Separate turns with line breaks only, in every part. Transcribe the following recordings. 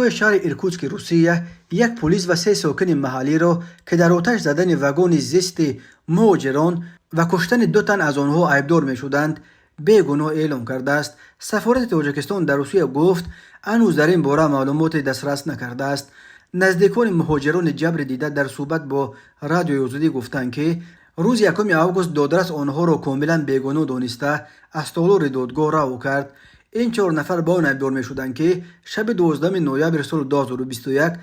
دادگاه شهر ایرکوتسک روسیه یک پلیس و 3 ساکن محلی را که در آتش زدن واگن زیست مهاجران و کشتن 2 تن از آنها عیبدار می شدند بیگناه اعلام کرده است. سفارت تاجیکستان در روسیه گفت هنوز در این باره معلومات دسترس نکرده است. نزدیکان مهاجران جبر دیده در صحبت با رادیو آزادی گفتند که روز 1 آگوست دادرس آنها را کاملا بیگناه دانسته از تالار دادگاه رها کرد. این 4 نفر با آن عیبدار می شدند که شب 12 نوامبر سال 2021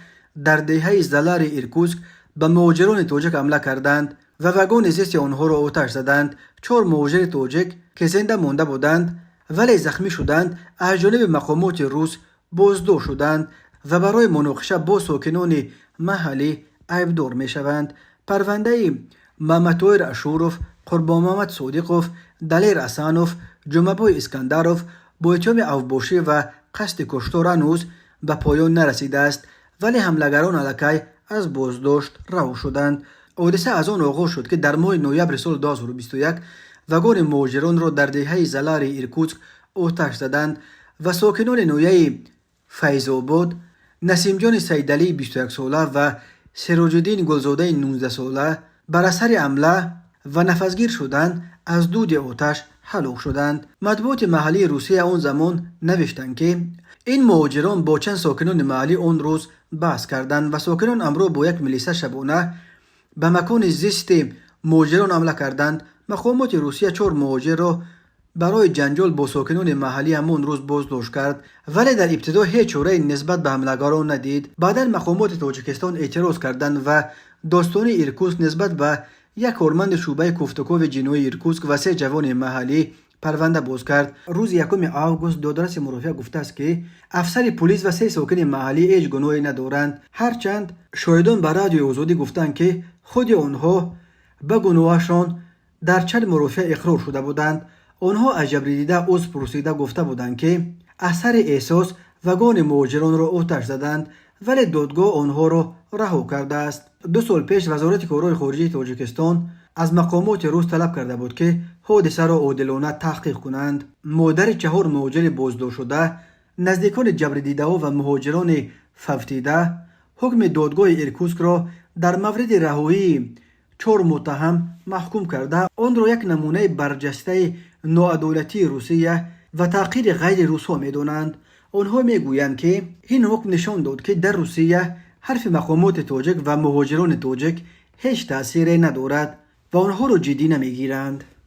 در دهه زلار ایرکوتسک به مهاجران تاجیک حمله کردند و واگن زیست آنها را آتش زدند. 4 مهاجر تاجیک که زنده مانده بودند ولی زخمی شدند از جانب مقامات روس بازداشت شدند و برای مناقشه با ساکنان محلی عیبدار می شوند. پرونده محمد اشوروف، قربان محمد صادقوف، دلیر اسانوف، جمعبای اسکندروف با اتهام اوباشی و قصد کشتار هنوز به پایان نرسیده است ولی حملگران الکی از بازداشت رها شدند. حادثه از آن آغاز شد که در ماه نوامبر سال 2021 واگن مهاجران را در دهه زلار ایرکوتسک آتش زدند و ساکنان نویه فیض‌آباد، نسیم جان سیدعلی 21 ساله و سراج الدین گلزاده 19 ساله بر اثر حمله و نفسگیر شدند از دود آتش هلاک شدند. مطبوعات محلی روسیه آن زمان نوشتند که این مهاجران با چند ساکنان محلی آن روز بحث کردند و ساکنان امروز با یک ملیسه شبانه به مکان زیست مهاجران حمله کردند. مقامات روسیه 4 مهاجر را برای جنجال با ساکنان محلی همان روز بازداشت کرد ولی در ابتدا هیچ چاره نسبت به حملگران ندید. بعدا مقامات تاجیکستان اعتراض کردند و داستان ایرکوتسک نسبت به یک کارمند شعبه کوفتکوف جنایی ایرکوتسک و 3 جوان محلی پرونده باز کرد. روز 1 آگوست دادرس مرافعه گفته است که افسر پلیس و 3 ساکن محلی هیچ گناهی ندارند، هرچند شاهدان به رادیو آزادی گفتند که خود آنها به گناهشان در چند مرافعه اقرار شده بودند. آنها از جبر دیده عذر پرسیده گفته بودند که اثر احساس واگن مهاجران را آتش زدند ولی دادگاه آنها را رها کرده است. 2 سال پیش وزارت کارهای خارجه تاجیکستان از مقامات روس طلب کرده بود که حادثه را عادلانه تحقیق کنند. مادر 4 مهاجر بازداشت شده، نزدیکان جبر دیده و مهاجران فوتیده حکم دادگاه ایرکوتسک را در مورد رهایی 4 متهم محکوم کرده آن را یک نمونه برجسته ناعدالتی روسیه و تحقیر غیر روس‌ها می‌دانند. آنها میگویند که این حکم نشان داد که در روسیه حرف مقامات تاجیک و مهاجران تاجیک هیچ تأثیری ندارد و آنها را جدی نمیگیرند.